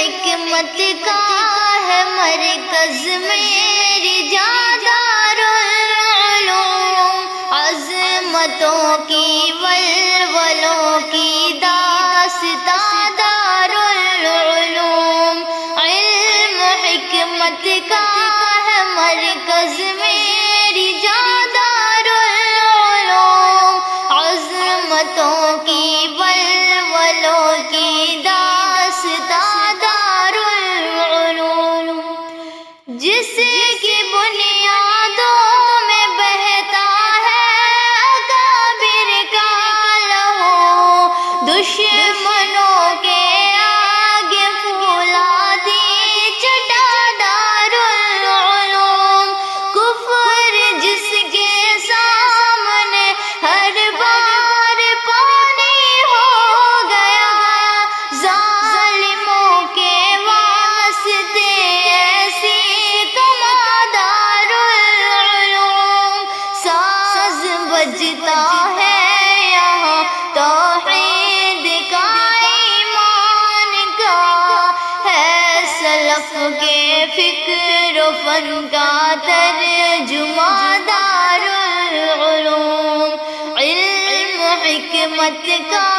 حکمت کا ہے مرکز میری دارالعلوم، عظمتوں کی ولولوں کی داستان دارالعلوم، علم حکمت کا ہے مرکز میری دارالعلوم، عظمتوں کی ولولوں کی داستان دارالعلوم، جس کی بنیادوں میں بہتا ہے اکابر کا لہو، دشمنوں کے آگے فولادی چٹا دارالعلوم، کفر جس کے سامنے ہر بار پانی ہو گیا، ظالموں کے واسطے ایسی کما دارالعلوم، ساز بجتا ہے یہاں توحید کا ایمان کا، ہے سلف کے فکر و فن کا ترجمہ دارالعلوم، علم حکمت کا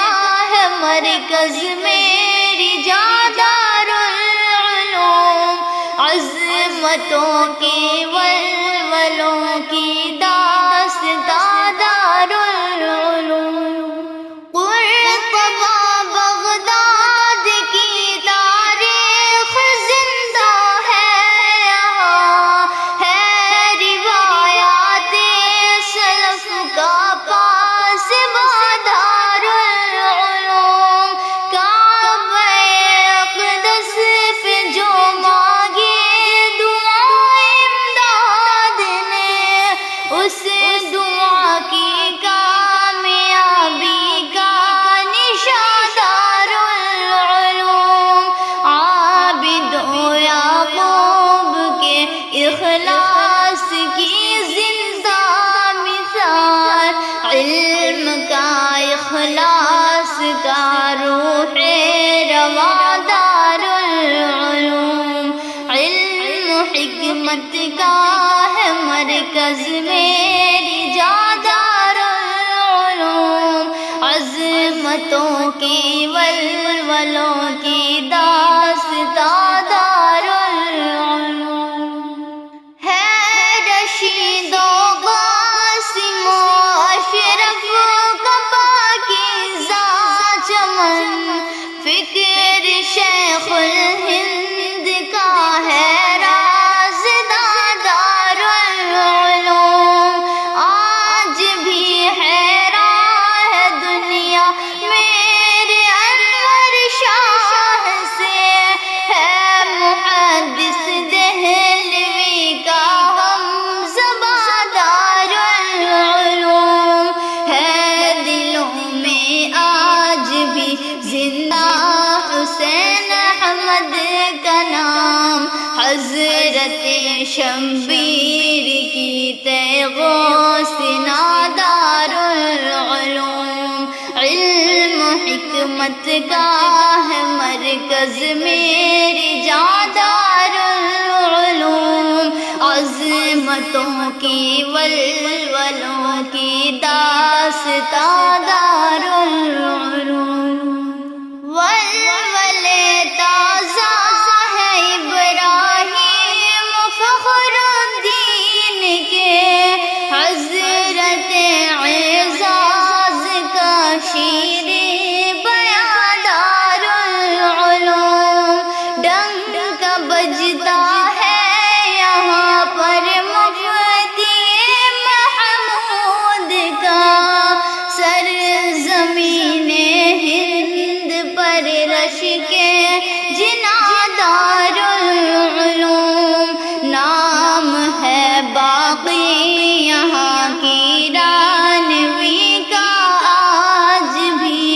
ہے مرکز میری دارالعلوم، عظمتوں کی ولولوں کی داستان دارالعلوم، قرطبہ بغداد کی تاریخ زندہ ہے یہاں، ہے روایات سلف کا پاسباں دارالعلوم، کعبہ اقدس پہ جو مانگی دعائیں امداد نے، اس دعا کی کامیابی کا نشان دارالعلوم، عابد و یعقوب کے اخلاص کی زندہ مثال، علم کا اخلاص کا روح رواں دارالعلوم، علم حکمت کا ہے مرکز میری دارالعلوم، عظمتوں کی ولولوں کی داستان دارالعلوم، ہے رشید و قاسم و اشرف کا پاکیزہ چمن، فکر شیخ الہند کا ہے رازداں دارالعلوم، آج بھی حیران ہے دنیا میرے انور شاہ سے، ہے محدث دہلوی کا ہم زباں دارالعلوم، ہے دلوں میں آج بھی زندہ حسین احمد کا نام، حضرت شمبیر کی تیغوں سنا دارالعلوم، علم حکمت کا ہے مرکز میری دارالعلوم، عظمتوں کی ولولوں کی داستان دارالعلوم، ولولے تازہ ہے ابراہیم فخر الدین کے، حضرت اعزاز کا شیر بیان دارالعلوم، ڈنک بجتا ہے یہاں پر مفتی محمود کا، سرزمین ہند پر رش کے جنا دارالعلوم، نام ہے باقی یہاں کی رانوی کا آج بھی،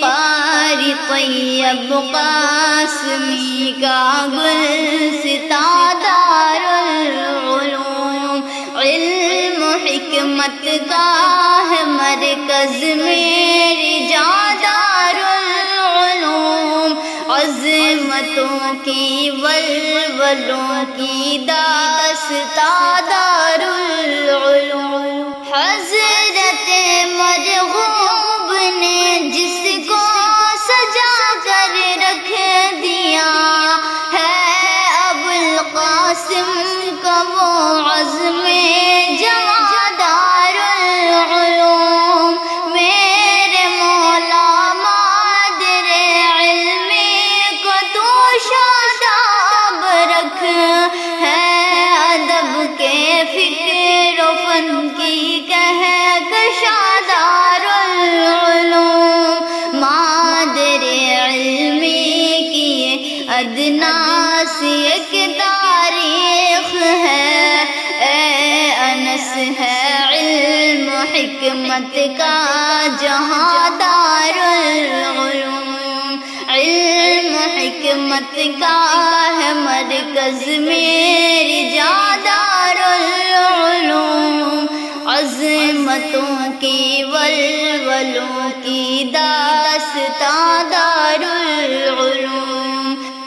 قاری طیب قاسمی کا گلستان دارالعلوم، علم حکمت کا ہے مرکز میری دارالعلوم، عظمتوں کی ولولوں کی داستان دارالعلوم حضرت مرغوب نے جس کو سجا کر رکھ دیا ہے ابوالقاسم کا وہ عزم جواں دارالعلوم میرے مولا مادر علمی کو تو شاداب رکھ ہے ادب کے فکر و فن کی کہکشاں دارالعلوم مادر علمی کی ادنا سی ایک تاریخ ہے اے انس ہے علم و حکمت کا جہاں دارالعلوم علم و حکمت کا ہے مرکز میری جاں دارالعلوم عظمتوں کی ولولوں کی